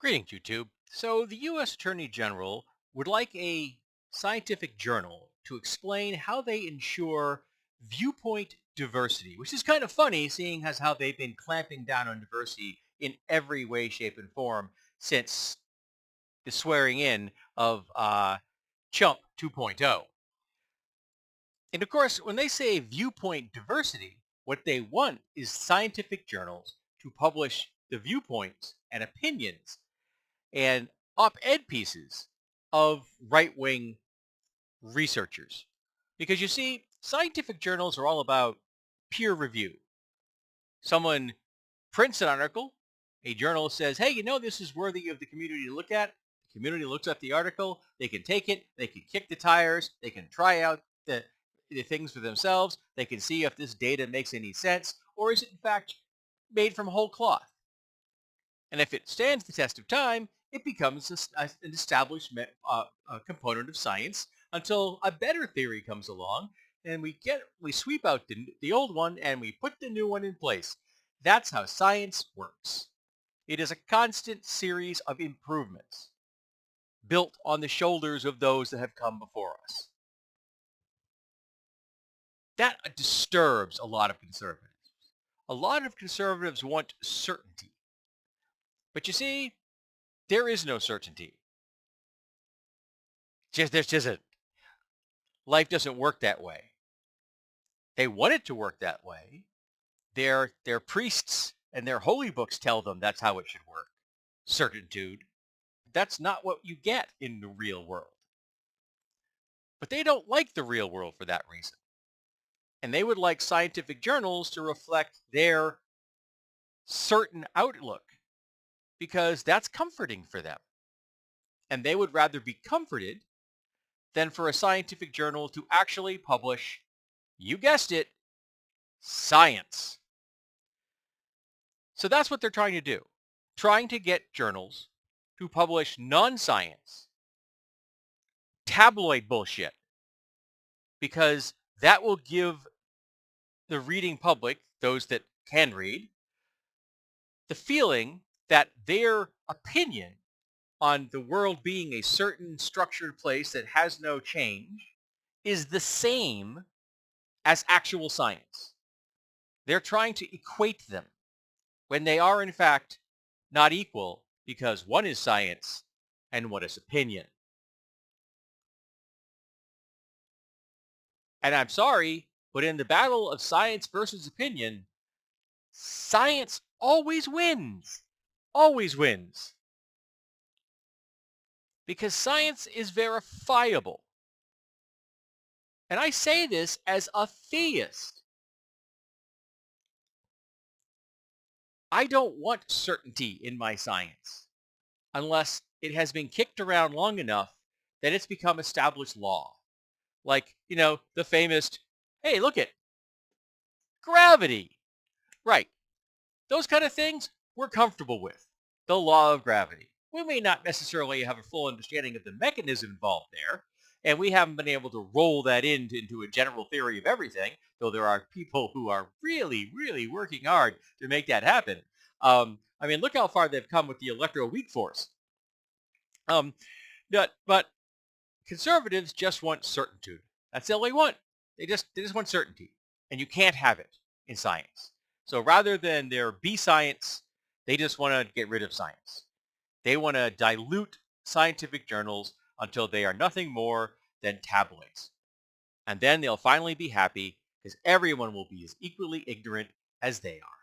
Greetings, YouTube. So, the U.S. Attorney General would like a scientific journal to explain how they ensure viewpoint diversity, which is kind of funny seeing as how they've been clamping down on diversity in every way, shape, and form since the swearing in of Chump 2.0. And of course, when they say viewpoint diversity, what they want is scientific journals to publish the viewpoints and opinions and op-ed pieces of right-wing researchers. Because you see, scientific journals are all about peer review. Someone prints an article, a journalist says, hey, this is worthy of the community to look at. The community looks at the article, they can take it, they can kick the tires, they can try out the things for themselves, they can see if this data makes any sense, or is it in fact made from whole cloth. And if it stands the test of time, it becomes an established component of science until a better theory comes along, and we sweep out the old one and we put the new one in place. That's how science works. It is a constant series of improvements built on the shoulders of those that have come before us. That disturbs a lot of conservatives. A lot of conservatives want certainty. But you see, there is no certainty. There just isn't. Life doesn't work that way. They want it to work that way. Their priests and their holy books tell them that's how it should work. Certitude. That's not what you get in the real world. But they don't like the real world for that reason. And they would like scientific journals to reflect their certain outlook because that's comforting for them. And they would rather be comforted than for a scientific journal to actually publish, you guessed it, science. So that's what they're trying to do. Trying to get journals to publish non-science, tabloid bullshit, because that will give the reading public, those that can read, the feeling that their opinion on the world being a certain structured place that has no change is the same as actual science. They're trying to equate them when they are in fact not equal because one is science and one is opinion. And I'm sorry, but in the battle of science versus opinion, science always wins. Always wins. Because science is verifiable. And I say this as a theist. I don't want certainty in my science unless it has been kicked around long enough that it's become established law. Like, the famous, hey, look at gravity. Right. Those kind of things we're comfortable with. The law of gravity. We may not necessarily have a full understanding of the mechanism involved there, and we haven't been able to roll that into a general theory of everything, though there are people who are really, really working hard to make that happen. Look how far they've come with the electroweak force. But conservatives just want certitude. That's all they want. They just want certainty, and you can't have it in science. So rather than there be science, they just want to get rid of science. They want to dilute scientific journals until they are nothing more than tabloids. And then they'll finally be happy because everyone will be as equally ignorant as they are.